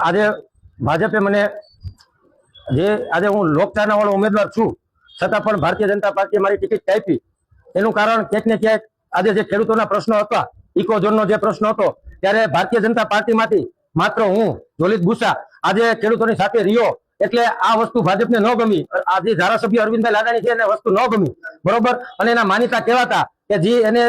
આજે ભાજપે મને જે આજે હું લોકચાહના વાળો ઉમેદવાર છું છતાં પણ ભારતીય જનતા પાર્ટીએ મારી ટિકિટ કાપી એનું કારણ ક્યાંક ને ક્યાંક આજે જે ખેડૂતોના પ્રશ્નો હતા, ઇકોઝોનનો જે પ્રશ્ન હતો, ત્યારે ભારતીય જનતા પાર્ટીમાંથી માત્ર હું જોલિત બુસા આજે ખેડૂતોની સાથે રહ્યો એટલે આ વસ્તુ ભાજપને ન ગમી. આજે ધારાસભ્ય અરવિંદભાઈ લાડાણી છે એને વસ્તુ ન ગમી, બરોબર. અને એના માનીતા કહેવાતા કે જે એને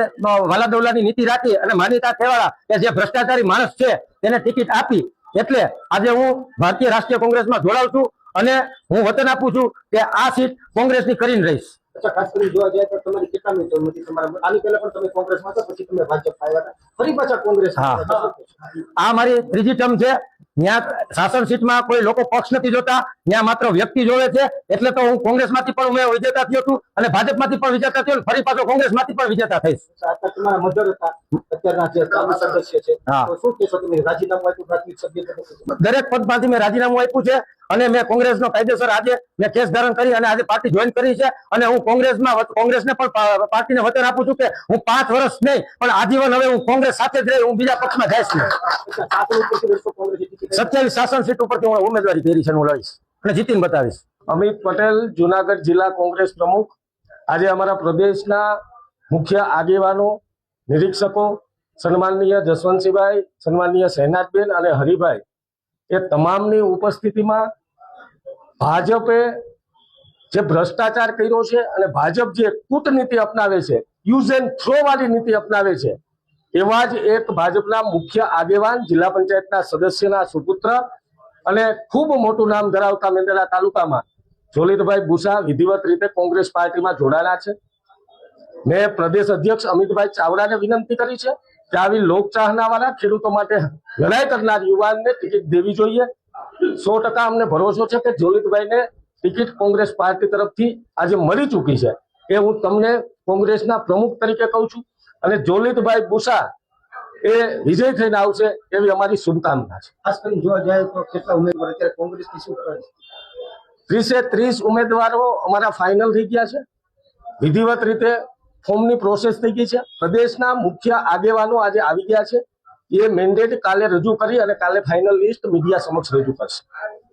વાલાદવલાની નીતિ રાખી અને માન્યતા કહેવાતા કે જે ભ્રષ્ટાચારી માણસ છે તેને ટિકિટ આપી, એટલે આજે હું ભારતીય રાષ્ટ્રીય કોંગ્રેસમાં જોડાઉં છું અને હું વચન આપું છું કે આ સીટ કોંગ્રેસની કરીને રહીશ. ખાસ કરીને જોવા જાય તો તમારી કેટલામી ટર્મ હતી? તમારા આની પહેલા પણ તમે કોંગ્રેસમાં હતા, પછી તમે ભાજપ આવ્યા હતા, ફરી પાછા કોંગ્રેસ. આ મારી ત્રીજી ટર્મ છે. ત્યાં શાસન સીટમાં કોઈ લોકો પક્ષ નથી જોતા, ત્યાં માત્ર વ્યક્તિ જોવે છે. એટલે તો હું કોંગ્રેસમાંથી પણ મેં વિજેતા થયો છું અને ભાજપમાંથી પણ વિજેતા થયો, ફરી પાછો કોંગ્રેસમાંથી પણ વિજેતા થઈશ. તમારા મધર હતા, અત્યારના જે સદસ્ય છે, તો શું કહેશો તમે? રાજીનામું આપ્યું પ્રાથમિક સભ્ય? દરેક પદમાંથી મેં રાજીનામું આપ્યું છે અને મેં કોંગ્રેસનો કાયદેસર આજે મેં કેસ ધારણ કરી અને આજે પાર્ટી જોઈન કરી છે. અને હું કોંગ્રેસને પણ પાર્ટીને વચન આપું છું કે હું 5 વર્ષ નહીં પણ આજીવન હવે હું કોંગ્રેસ સાથે જ રહી, હું બીજા પક્ષમાં જઈશ નહીં. 27 શાસન સીટ ઉપરથી હું ઉમેદવારી કરી છે, હું લઈશ અને જીતીને બતાવીશ. અમિત પટેલ, જુનાગઢ જિલ્લા કોંગ્રેસ પ્રમુખ. આજે અમારા પ્રદેશના મુખ્ય આગેવાનો, નિરીક્ષકો, સન્માનનીય જસવંતસિંહભાઈ, સન્માનનીય શહેનાજબેન અને હરિભાઈ, એ તમામની ઉપસ્થિતિમાં ભાજપે જે ભ્રષ્ટાચાર કર્યો છે અને ભાજપ જે કૂટનીતિ અપનાવે છે, યુઝ એન્ડ થ્રો વાળી નીતિ અપનાવે છે, એવા જ એક ભાજપના મુખ્ય આગેવાન, જિલ્લા પંચાયતના સદસ્યના સુપુત્ર અને ખૂબ મોટું નામ ધરાવતા મેંદરડા તાલુકામાં જોલિતભાઈ બુસા વિધિવત રીતે કોંગ્રેસ પાર્ટીમાં જોડાયેલા છે. મેં પ્રદેશ અધ્યક્ષ અમિતભાઈ ચાવડાને વિનંતી કરી છે કે આવી લોકચાહના વાળા ખેડૂતો માટે લડાઈ કરનાર યુવાનને ટિકિટ દેવી જોઈએ. 100% અમને ભરોસો છે કે જોલિતભાઈને ટિકિટ કોંગ્રેસ પાર્ટી તરફથી આજે મળી ચૂકી છે. એ હું તમને કોંગ્રેસના પ્રમુખ તરીકે કહું છું અને જોલિતભાઈ બુસા એ વિજય થઈને આવશે એવી અમારી શુભકામના છે. ખાસ કરીને જોવા જાય તો કેટલા ઉમેદવાર અત્યારે કોંગ્રેસની શું કરે છે? 30 ઉમેદવારો અમારા ફાઇનલ થઈ ગયા છે. વિધિવત રીતે ફોર્મની પ્રોસેસ થઈ ગઈ છે. પ્રદેશના મુખ્ય આગેવાનો આજે આવી ગયા છે. એ મેન્ડેટ કાલે રજૂ કરી અને કાલે ફાઇનલ લિસ્ટ મીડિયા સમક્ષ રજૂ કરશે.